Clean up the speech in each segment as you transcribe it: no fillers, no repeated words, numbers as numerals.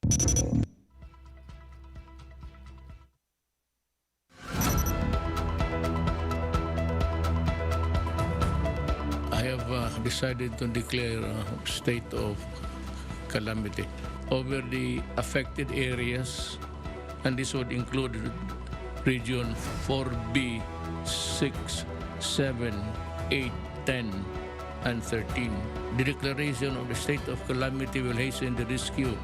I have decided to declare a state of calamity over the affected areas, and this would include Region 4B, 6, 7, 8, 10, and 13. The declaration of the state of calamity will hasten the rescue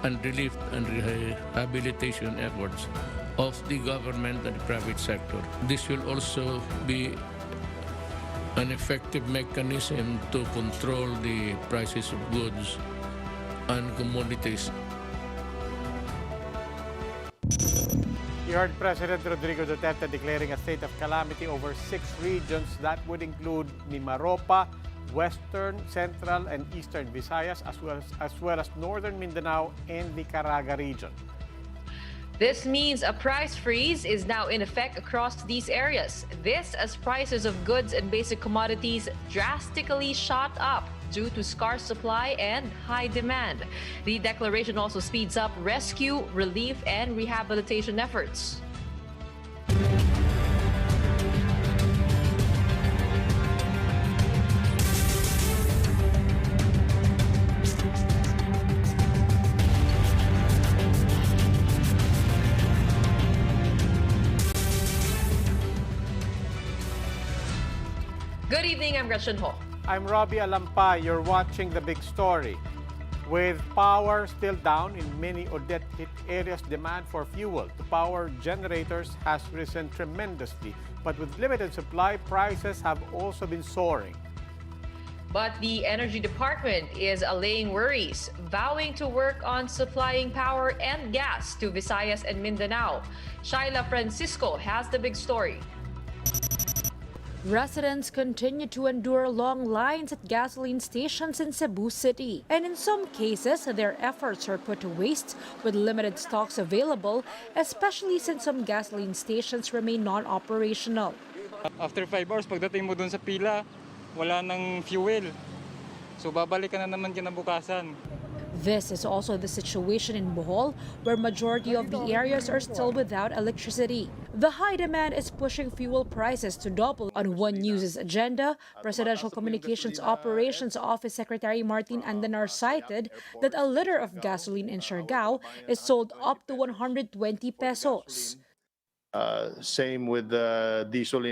and relief and rehabilitation efforts of the government and the private sector. This will also be an effective mechanism to control the prices of goods and commodities. You heard President Rodrigo Duterte declaring a state of calamity over 6 regions that would include Mimaropa, Western, Central, and Eastern Visayas, as well as Northern Mindanao and the Caraga region. This means a price freeze is now in effect across these areas. This as prices of goods and basic commodities drastically shot up due to scarce supply and high demand. The declaration also speeds up rescue, relief, and rehabilitation efforts. Good evening, I'm Gretchen Ho. I'm Robbie Alampa. You're watching The Big Story. With power still down in many ODETTE hit areas, demand for fuel to power generators has risen tremendously. But with limited supply, prices have also been soaring. But the Energy Department is allaying worries, vowing to work on supplying power and gas to Visayas and Mindanao. Shaila Francisco has the big story. Residents continue to endure long lines at gasoline stations in Cebu City. And in some cases, their efforts are put to waste with limited stocks available, especially since some gasoline stations remain non-operational. After 5 hours, pagdating mo dun sa pila, wala nang fuel. So babalik ka na naman kinabukasan. This is also the situation in Bohol, where majority of the areas are still without electricity. The high demand is pushing fuel prices to double. On One News's agenda, Presidential Communications Operations Office Secretary Martin Andanar cited that a liter of gasoline in Siargao is sold up to 120 pesos. Same with the diesel,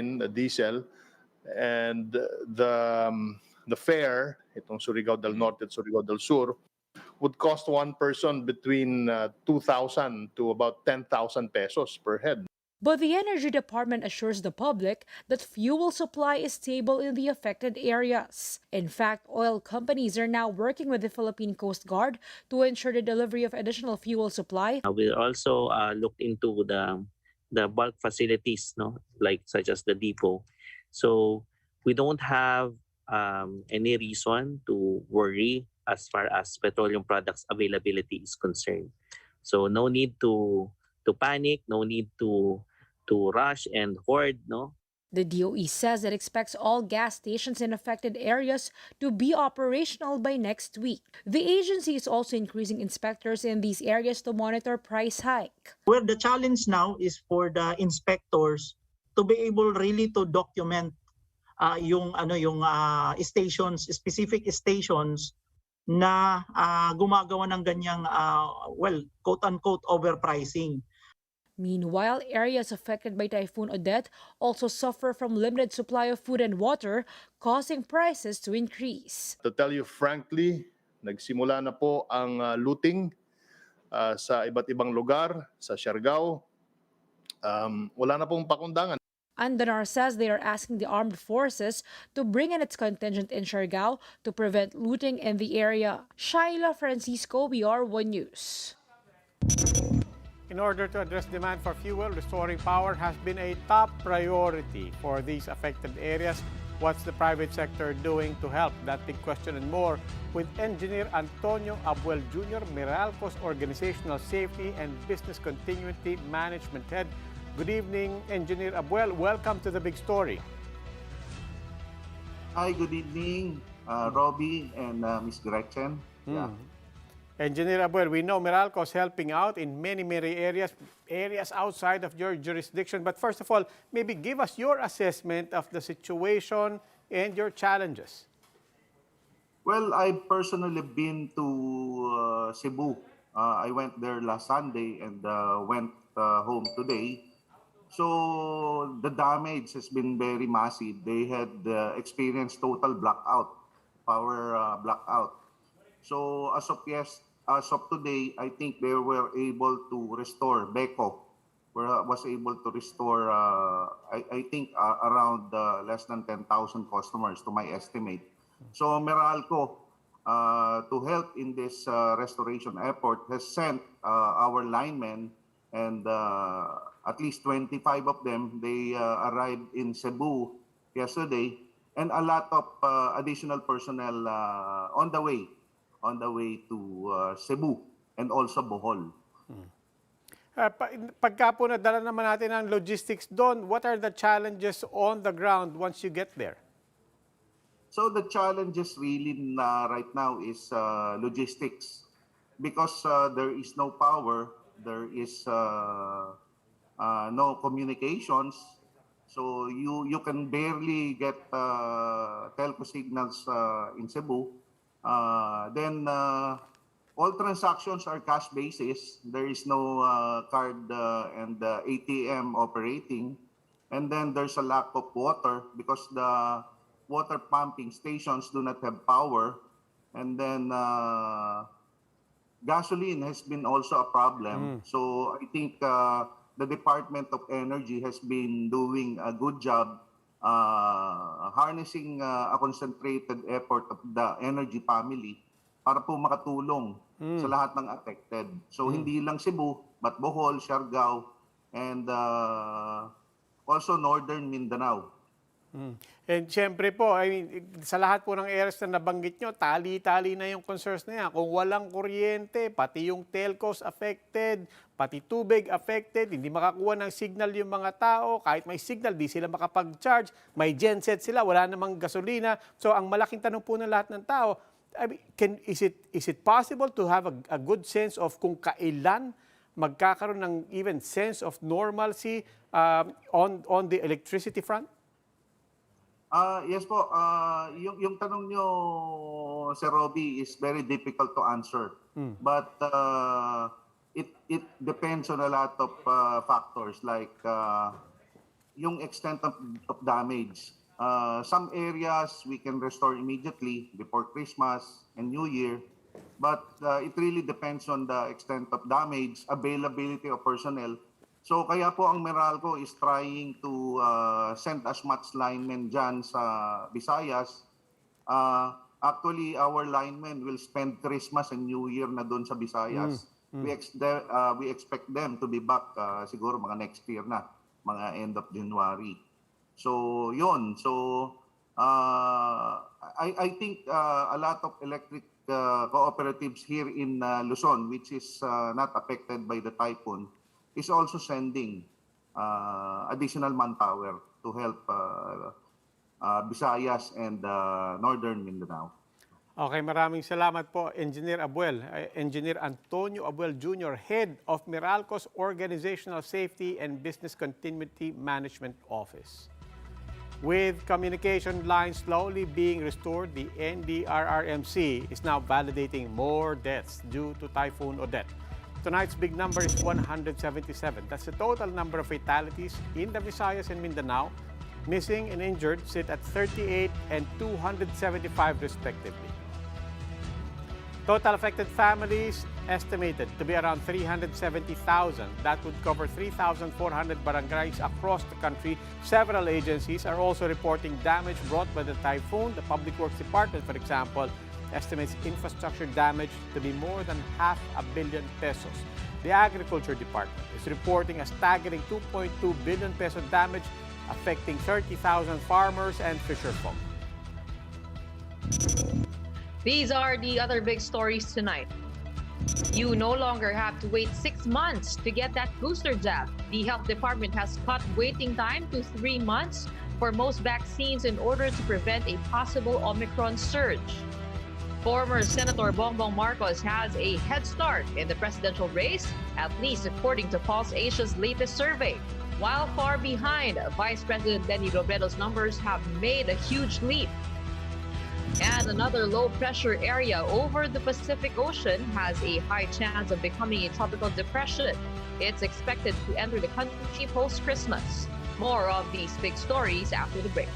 and the fare, itong Surigao del Norte at Surigao del Sur, would cost one person between 2,000 to about 10,000 pesos per head. But the Energy Department assures the public that fuel supply is stable in the affected areas. In fact, oil companies are now working with the Philippine Coast Guard to ensure the delivery of additional fuel supply. We also looked into the bulk facilities, like such as the depot. So we don't have any reason to worry as far as petroleum products availability is concerned. So no need to panic, no need to rush and hoard, no? The DOE says it expects all gas stations in affected areas to be operational by next week. The agency is also increasing inspectors in these areas to monitor price hike. Where the challenge now is for the inspectors to be able really to document yung stations, specific stations na gumagawa ng ganyang quote-unquote overpricing. Meanwhile, areas affected by Typhoon Odette also suffer from limited supply of food and water, causing prices to increase. To tell you frankly, nagsimula na po ang looting sa iba't ibang lugar, sa Siargao. Wala na pong pakundangan. Andanar says they are asking the armed forces to bring in its contingent in Siargao to prevent looting in the area. Shaila Francisco, BR One News. In order to address demand for fuel, restoring power has been a top priority for these affected areas. What's the private sector doing to help? That big question and more with Engineer Antonio Abuel Jr., Meralco's Organizational Safety and Business Continuity Management Head. Good evening, Engineer Abuel. Welcome to The Big Story. Hi, good evening, Robbie and Ms. Gretchen. Yeah. Engineer Abuel, we know Meralco is helping out in many areas outside of your jurisdiction. But first of all, maybe give us your assessment of the situation and your challenges. Well, I've personally been to Cebu. I went there last Sunday and went home today. So the damage has been very massive. They had experienced total blackout, power blackout. So as of today, I think they were able to restore, BECO was able to restore, I think around less than 10,000 customers to my estimate. So Meralco, to help in this restoration effort, has sent our linemen, and at least 25 of them, they arrived in Cebu yesterday, and a lot of additional personnel on the way to Cebu and also Bohol. Pagka po nadala naman natin ang logistics doon, what are the challenges on the ground once you get there? So the challenges really right now is logistics, because there is no power, there is no communications, so you can barely get telco signals in Cebu. Then all transactions are cash basis. There is no card and ATM operating, and then there's a lack of water because the water pumping stations do not have power, and then gasoline has been also a problem. So I think the Department of Energy has been doing a good job harnessing a concentrated effort of the energy family para po makatulong sa lahat ng affected. So hindi lang Cebu, but Bohol, Siargao, and also Northern Mindanao. And siyempre po, I mean, sa lahat po ng areas na nabanggit nyo, tali-tali na yung concerns na yan. Kung walang kuryente, pati yung telcos affected, pati tubig affected, hindi makakuha ng signal yung mga tao, kahit may signal, di sila makapag-charge, may genset sila, wala namang gasolina. So ang malaking tanong po ng lahat ng tao, I mean, is it possible to have a good sense of kung kailan magkakaroon ng even sense of normalcy on the electricity front? Yes po, yung tanong nyo, Sir Robbie, is very difficult to answer. But it depends on a lot of factors, like yung extent of damage. Some areas we can restore immediately before Christmas and New Year, but it really depends on the extent of damage, availability of personnel. So kaya po ang Meralco is trying to send as much linemen dyan sa Visayas. Actually, our linemen will spend Christmas and New Year na doon sa Visayas. We expect them to be back siguro mga next year na, mga end of January. So yun. So I think a lot of electric cooperatives here in Luzon, which is not affected by the typhoon, is also sending additional manpower to help Visayas and Northern Mindanao. Okay, maraming salamat po, Engineer Abuel. Engineer Antonio Abuel Jr., Head of Meralco's Organizational Safety and Business Continuity Management Office. With communication lines slowly being restored, the NDRRMC is now validating more deaths due to Typhoon Odette. Tonight's big number is 177. That's the total number of fatalities in the Visayas and Mindanao. Missing and injured sit at 38 and 275 respectively. Total affected families estimated to be around 370,000. That would cover 3,400 barangays across the country. Several agencies are also reporting damage brought by the typhoon. The Public Works Department, for example, estimates infrastructure damage to be more than ₱500 million. The Agriculture Department is reporting a staggering ₱2.2 billion damage affecting 30,000 farmers and fisherfolk. These are the other big stories tonight. You no longer have to wait 6 months to get that booster jab. The health department has cut waiting time to 3 months for most vaccines in order to prevent a possible OMICRON surge. Former Senator Bongbong Marcos has a head start in the presidential race, at least according to Pulse Asia's latest survey. While far behind, Vice President Lenny Robredo's numbers have made a huge leap. And another low-pressure area over the Pacific Ocean has a high chance of becoming a tropical depression. It's expected to enter the country post-Christmas. More of these big stories after the break.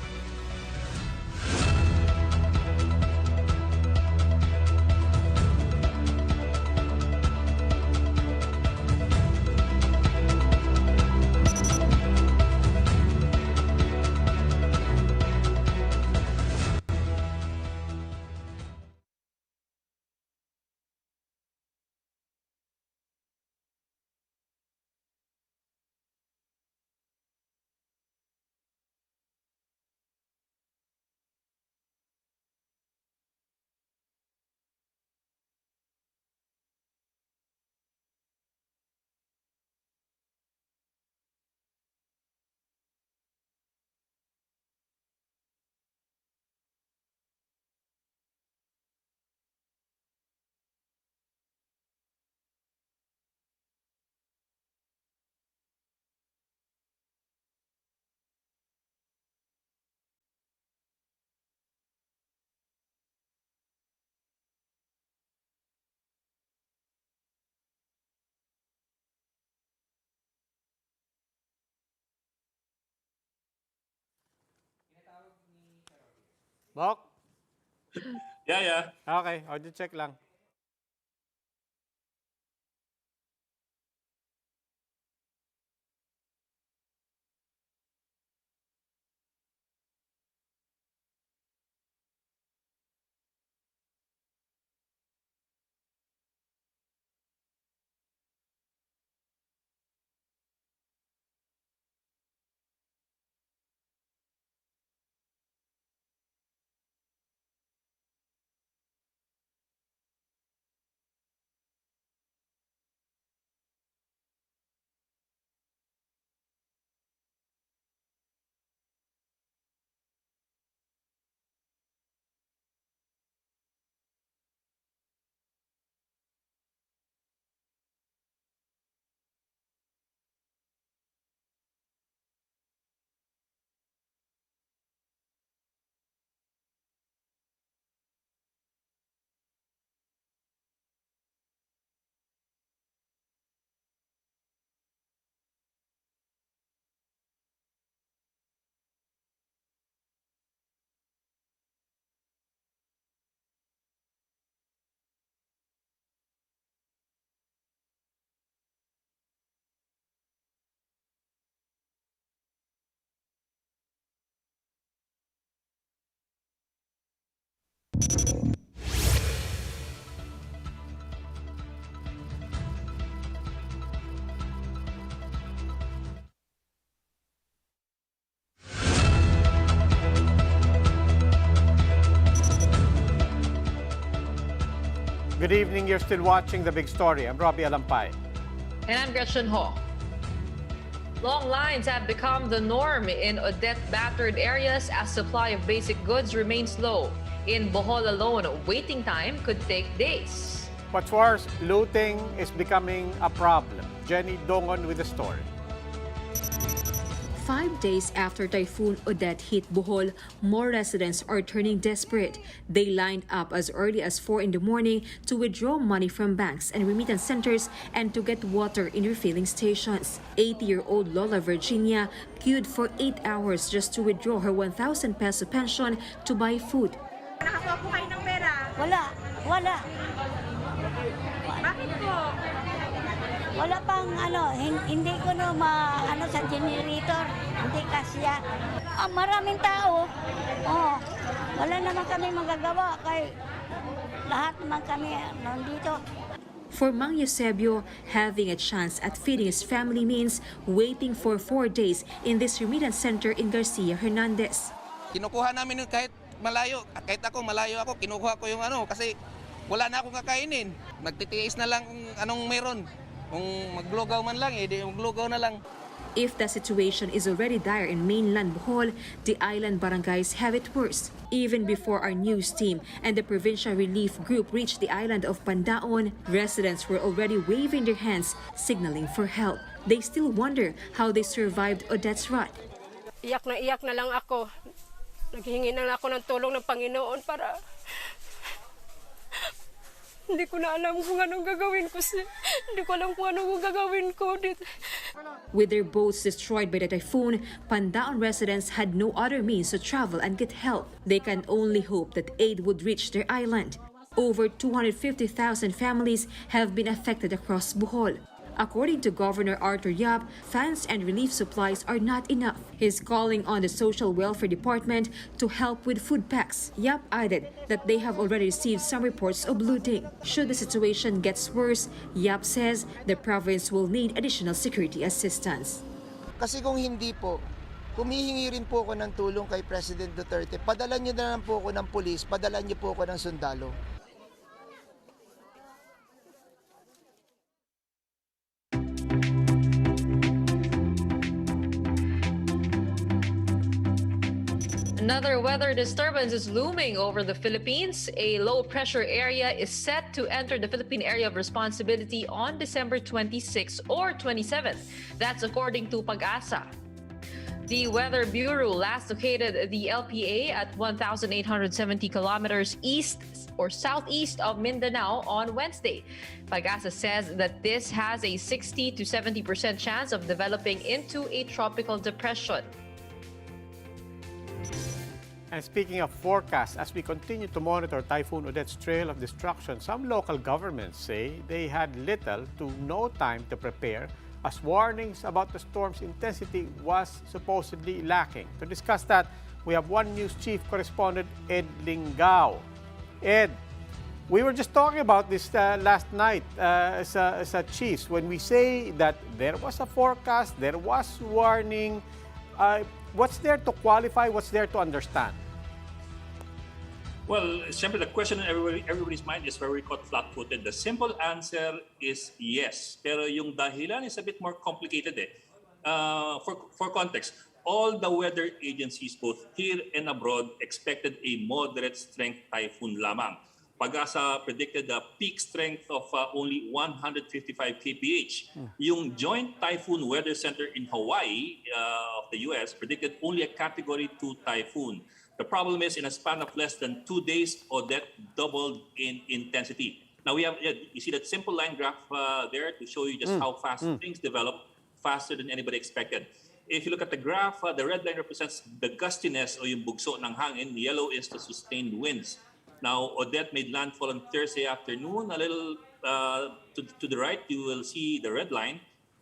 Bok? Yeah. Okay, audio check lang. Good evening. You're still watching The Big Story. I'm Robbie Alampay. And I'm Gretchen Ho. Long lines have become the norm in ODETTE battered areas as supply of basic goods remains low. In Bohol alone, waiting time could take days. What's worse, looting is becoming a problem. Jenny Dongon with the story. 5 days after Typhoon Odette hit Bohol, more residents are turning desperate. They lined up as early as 4 in the morning to withdraw money from banks and remittance centers and to get water in refilling stations. 80-year-old Lola Virginia queued for 8 hours just to withdraw her 1,000 peso pension to buy food. Nakakuha po kayo ng pera? Wala. Bakit po? Wala pang hindi ko sa generator, hindi kasya. Maraming tao. Wala naman kami magagawa kay lahat naman kami nandito. For Mang Eusebio, having a chance at feeding his family means waiting for 4 days in this remittance center in Garcia Hernandez. Kinukuha namin kahit malayo, kahit malayo ako, kinukuha ko yung kasi wala na akong kakainin. Nagtitiis na lang kung anong meron. Kung maglugaw man lang, di maglugaw na lang. If the situation is already dire in mainland Bohol, the island barangays have it worse. Even before our news team and the provincial relief group reached the island of Pandaon, residents were already waving their hands, signaling for help. They still wonder how they survived Odette's rot. Iyak na lang ako. Naghihingi na lang ako ng tulong ng Panginoon para hindi ko na alam kung anong gagawin ko. Hindi ko alam kung anong gagawin ko dito. With their boats destroyed by the typhoon, Pandaon residents had no other means to travel and get help. They can only hope that aid would reach their island. Over 250,000 families have been affected across Bohol. According to Governor Arthur Yap, funds and relief supplies are not enough. He's calling on the Social Welfare Department to help with food packs. Yap added that they have already received some reports of looting. Should the situation gets worse, Yap says the province will need additional security assistance. Kasi kung hindi po, humihingi rin po ako ng tulong kay President Duterte. Padala niyo na lang po ako ng pulis, padala niyo po ako ng sundalo. Another weather disturbance is looming over the Philippines. A low-pressure area is set to enter the Philippine Area of Responsibility on December 26 or 27th. That's according to Pag-asa. The Weather Bureau last located the LPA at 1,870 kilometers east or southeast of Mindanao on Wednesday. Pag-asa says that this has a 60 to 70% chance of developing into a tropical depression. And speaking of forecasts, as we continue to monitor Typhoon Odette's trail of destruction, some local governments say they had little to no time to prepare, as warnings about the storm's intensity was supposedly lacking. To discuss that, we have One News Chief Correspondent Ed Lingao. Ed, we were just talking about this last night as a chiefs. When we say that there was a forecast, there was warning, what's there to qualify, what's there to understand? Well, simply the question in everybody's mind is where we caught flat-footed. The simple answer is yes. Pero yung dahilan is a bit more complicated eh. For context, all the weather agencies both here and abroad expected a moderate strength typhoon lamang. Pag-asa predicted a peak strength of only 155 kph. Yung Joint Typhoon Weather Center in Hawaii of the US predicted only a Category 2 typhoon. The problem is, in a span of less than 2 days, Odette doubled in intensity. Now you see that simple line graph there to show you just how fast things develop, faster than anybody expected. If you look at the graph, the red line represents the gustiness o yung bugso ng hangin. Yellow is the sustained winds. Now, Odette made landfall on Thursday afternoon. A little to the right, you will see the red line.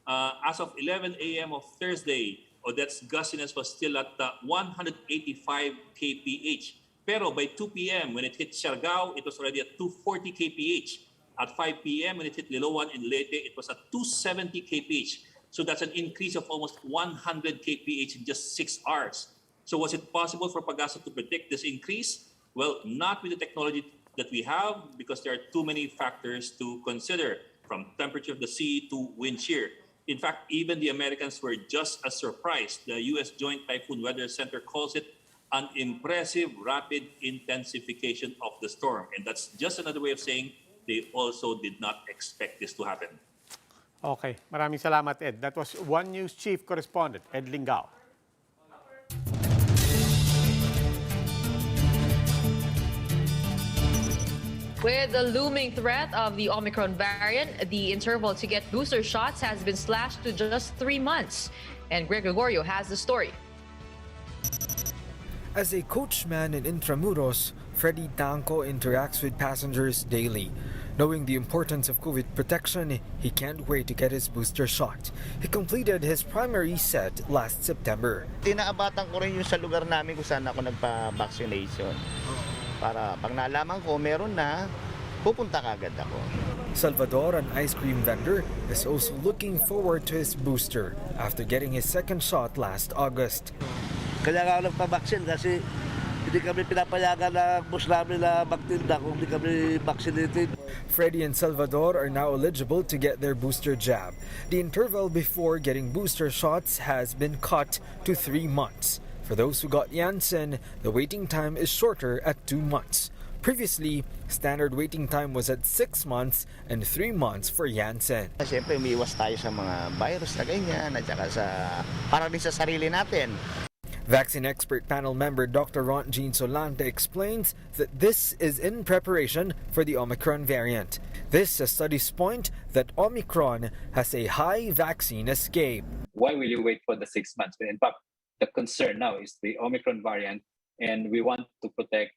As of 11 a.m. of Thursday, Odette's gustiness was still at 185 kph. Pero by 2 p.m., when it hit Siargao, it was already at 240 kph. At 5 p.m., when it hit Liloan in Leyte, it was at 270 kph. So that's an increase of almost 100 kph in just 6 hours. So was it possible for Pag-asa to predict this increase? Well, not with the technology that we have, because there are too many factors to consider, from temperature of the sea to wind shear. In fact, even the Americans were just as surprised. The U.S. Joint Typhoon Weather Center calls it an impressive rapid intensification of the storm. And that's just another way of saying they also did not expect this to happen. Okay, maraming salamat, Ed. That was One News Chief Correspondent Ed Lingao. With the looming threat of the Omicron variant, the interval to get booster shots has been slashed to just 3 months. And Greg Gregorio has the story. As a coachman in Intramuros, Freddy Tanco interacts with passengers daily. Knowing the importance of COVID protection, he can't wait to get his booster shot. He completed his primary set last September. Tinaabatan ko rin yung sa lugar namin kung saan ako nagpa-vaccination. Para pag nalaman ko meron na, pupunta kagad ako. Salvador, an ice cream vendor, is also looking forward to his booster after getting his second shot last August. Kaya ako nagpa-vaccine kasi Hindi kami pinapayagan ng boss namin na magtinda kung hindi kami vaccinated. Freddy and Salvador are now eligible to get their booster jab. The interval before getting booster shots has been cut to 3 months. For those who got Janssen, the waiting time is shorter at 2 months. Previously, standard waiting time was at 6 months and 3 months for Janssen. Siyempre, umiiwas tayo sa mga virus na ganyan at saka para din sa sarili natin. Vaccine expert panel member Dr. Ron Jean Solante explains that this is in preparation for the Omicron variant. This, as studies point that Omicron has a high vaccine escape. Why will you wait for the 6 months? In fact, the concern now is the Omicron variant, and we want to protect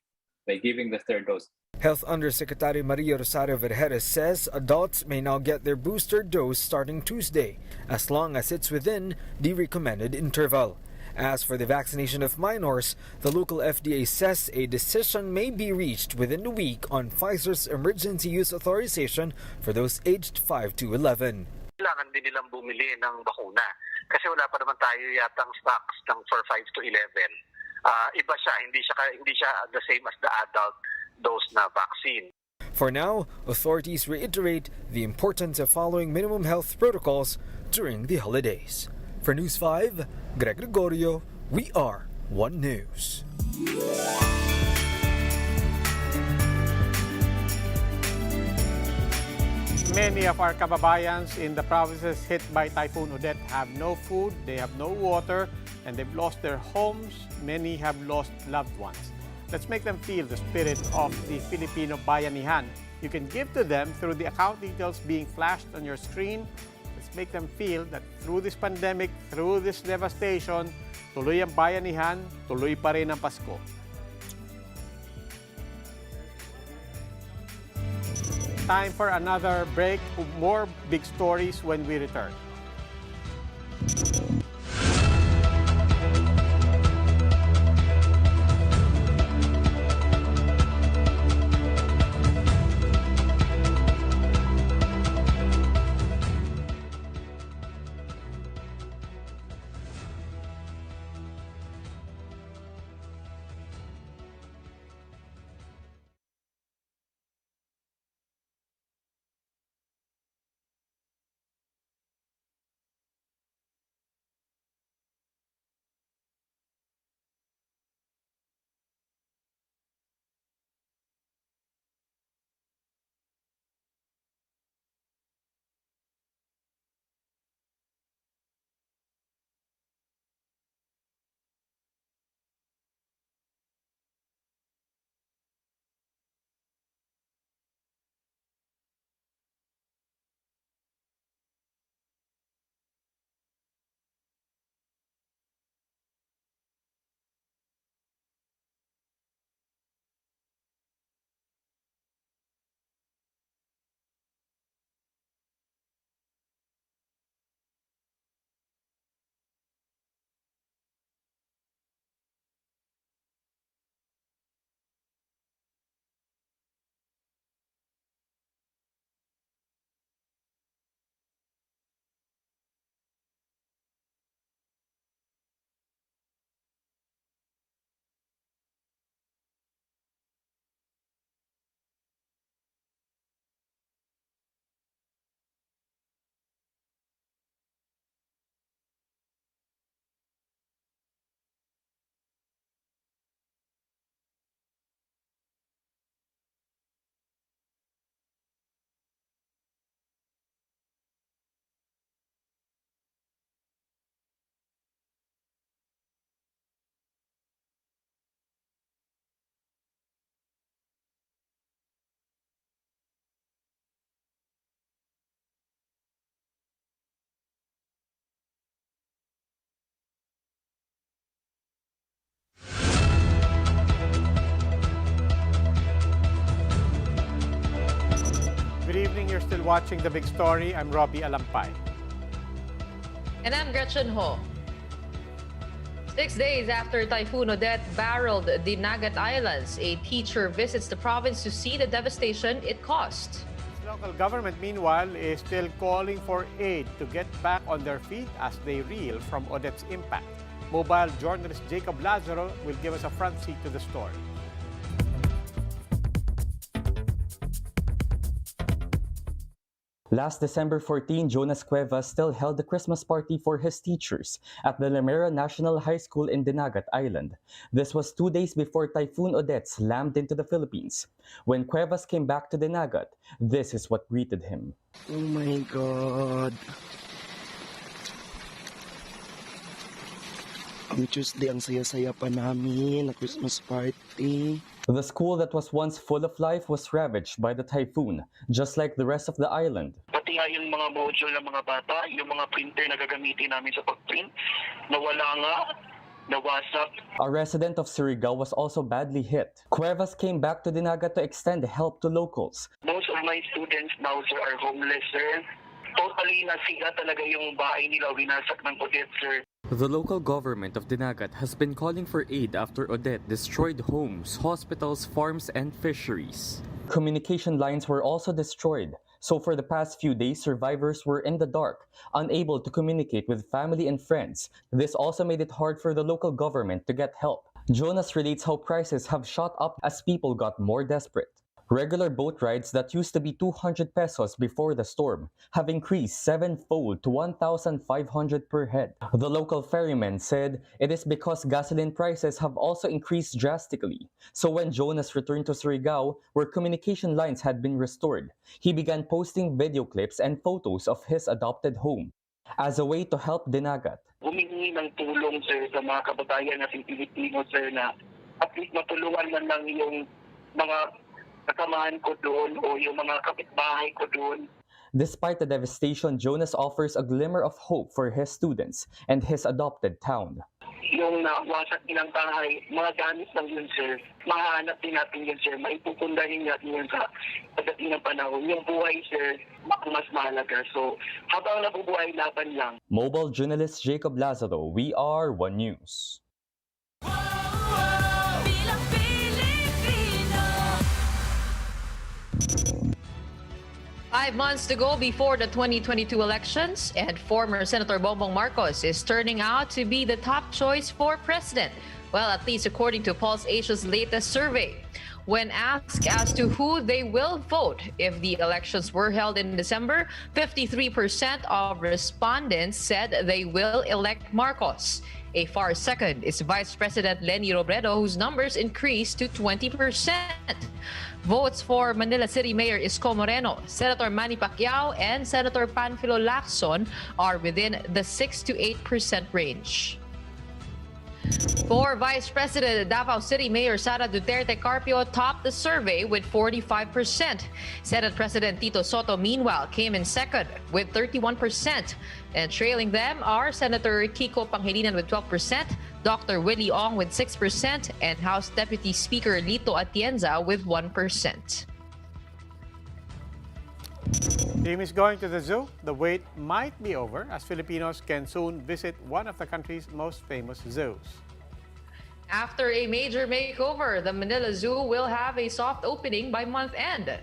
by giving the third dose. Health Undersecretary Maria Rosario Vergeres says adults may now get their booster dose starting Tuesday, as long as it's within the recommended interval. As for the vaccination of minors, the local FDA says a decision may be reached within the week on Pfizer's emergency use authorization for those aged 5 to 11. Kailangan din nilang bumili ng bakuna kasi wala pa naman tayo yatang stocks ng for 5 to 11. Iba siya, hindi siya the same as the adult dose na vaccine. For now, authorities reiterate the importance of following minimum health protocols during the holidays. For News 5, Greg Gregorio, we are One News. Many of our kababayans in the provinces hit by Typhoon Odette have no food, they have no water, and they've lost their homes. Many have lost loved ones. Let's make them feel the spirit of the Filipino Bayanihan. You can give to them through the account details being flashed on your screen. Let's make them feel that through this pandemic, through this devastation, tuloy ang bayanihan, tuloy pa rin ang Pasko. Time for another break. More big stories when we return. Good evening. You're still watching The Big Story. I'm Robbie Alampay. And I'm Gretchen Ho. 6 days after Typhoon Odette barreled the Nagat Islands, a teacher visits the province to see the devastation it caused. Local government, meanwhile, is still calling for aid to get back on their feet as they reel from Odette's impact. Mobile journalist Jacob Lazaro will give us a front seat to the story. Last December 14, Jonas Cuevas still held a Christmas party for his teachers at the Limera National High School in Dinagat Island. This was 2 days before Typhoon Odette slammed into the Philippines. When Cuevas came back to Dinagat, this is what greeted him. Oh my God! Ang Tuesday, ang saya-saya pa namin na Christmas party. The school that was once full of life was ravaged by the typhoon, just like the rest of the island. Pati nga yung mga module ng mga bata, yung mga printer na gagamitin namin sa pag-print, nawala nga, nawasak. A resident of Surigao was also badly hit. Cuevas came back to Dinagat to extend help to locals. Most of my students now, sir, are homeless, sir. Totally nasira talaga yung bahay nila, winasak ng Odette, sir. The local government of Dinagat has been calling for aid after Odette destroyed homes, hospitals, farms, and fisheries. Communication lines were also destroyed, so for the past few days, survivors were in the dark, unable to communicate with family and friends. This also made it hard for the local government to get help. Jonas relates how prices have shot up as people got more desperate. Regular boat rides that used to be 200 pesos before the storm have increased sevenfold to 1,500 per head. The local ferryman said it is because gasoline prices have also increased drastically. So when Jonas returned to Surigao, where communication lines had been restored, he began posting video clips and photos of his adopted home as a way to help Dinagat. Humingi ng tulong, sir, sa mga kababayan nating Pilipino, sir, na at least matulungan man lang yung mga kasamahan ko doon o yung mga kapitbahay ko doon. Despite the devastation, Jonas offers a glimmer of hope for his students and his adopted town. Yung nawasak nilang bahay, mga gamit lang yun, sir. Mahanap din natin yun, sir. Maipupundahin natin yun sa pagdating ng panahon. Yung buhay, sir, mas mahalaga. So, habang nabubuhay, laban lang. Mobile journalist Jacob Lazaro, we are One News. Five months to go before the 2022 elections, and former Senator Bongbong Marcos is turning out to be the top choice for president. Well, at least according to Pulse Asia's latest survey. When asked as to who they will vote if the elections were held in December, 53% of respondents said they will elect Marcos. A far second is Vice President Leni Robredo, whose numbers increased to 20%. Votes for Manila City Mayor Isko Moreno, Senator Manny Pacquiao, and Senator Panfilo Lacson are within the 6 to 8% range. For Vice President, Davao City Mayor Sara Duterte Carpio topped the survey with 45%. Senate President Tito Soto, meanwhile, came in second with 31%. And trailing them are Senator Kiko Pangilinan with 12%, Dr. Willie Ong with 6%, and House Deputy Speaker Lito Atienza with 1%. Team is going to the zoo. The wait might be over as Filipinos can soon visit one of the country's most famous zoos. After a major makeover, the Manila Zoo will have a soft opening by month end.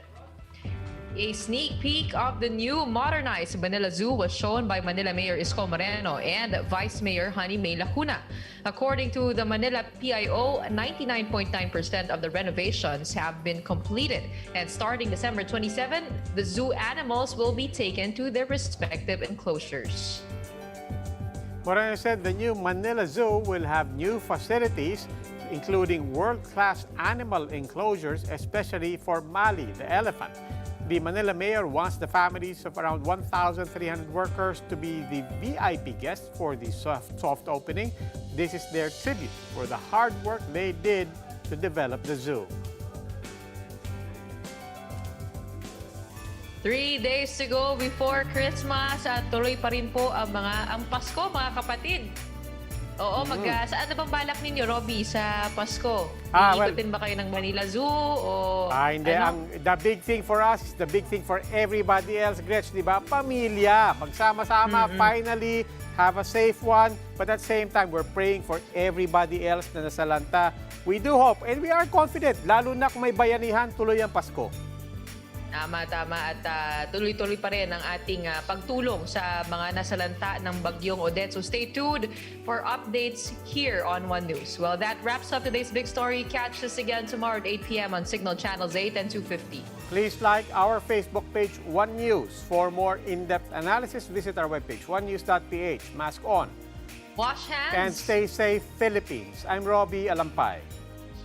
A sneak peek of the new modernized Manila Zoo was shown by Manila Mayor Isko Moreno and Vice Mayor Honey May Lacuna. According to the Manila PIO, 99.9% of the renovations have been completed. And starting December 27, the zoo animals will be taken to their respective enclosures. Moreno said the new Manila Zoo will have new facilities, including world-class animal enclosures, especially for Mali, the elephant. The Manila Mayor wants the families of around 1,300 workers to be the VIP guests for the soft opening. This is their tribute for the hard work they did to develop the zoo. 3 days to go before Christmas at tuloy pa rin po ang Pasko, mga kapatid. Oo, saan na bang balak ninyo, Robby, sa Pasko? Iikutin ba kayo ng Manila Zoo o hindi. ano? The big thing for us, the big thing for everybody else, Gretch, di ba? Pamilya. Magsama-sama, finally, have a safe one. But at the same time, we're praying for everybody else na nasalanta. We do hope and we are confident, lalo na kung may bayanihan, tuloy ang Pasko. Tama. At tuloy-tuloy pa rin ang ating pagtulong sa mga nasalanta ng bagyong Odette. So stay tuned for updates here on One News. Well, that wraps up today's big story. Catch us again tomorrow at 8 p.m. on Signal Channels 8 and 250. Please like our Facebook page, One News. For more in-depth analysis, visit our webpage, onenews.ph. Mask on. Wash hands. And stay safe, Philippines. I'm Robbie Alampay.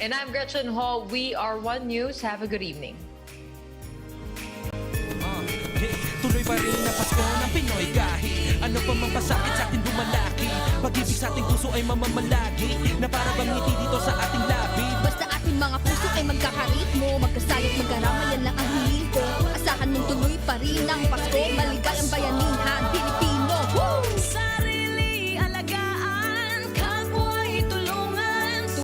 And I'm Gretchen Hall. We are One News. Have a good evening. Tuloy pa rin na Pasko ng Pinoy kahit ano pa mang pasakit sa atin dumalaki. Pag-ibig sa ating puso ay mamamalagi na para bang ngiti dito sa ating labi. Basta ating mga puso ay magkakaritmo, magkasalit magkarama, yan lang ang hiling ko. Asahan mong tuloy pa rin ang Pasko, maligayang bayaning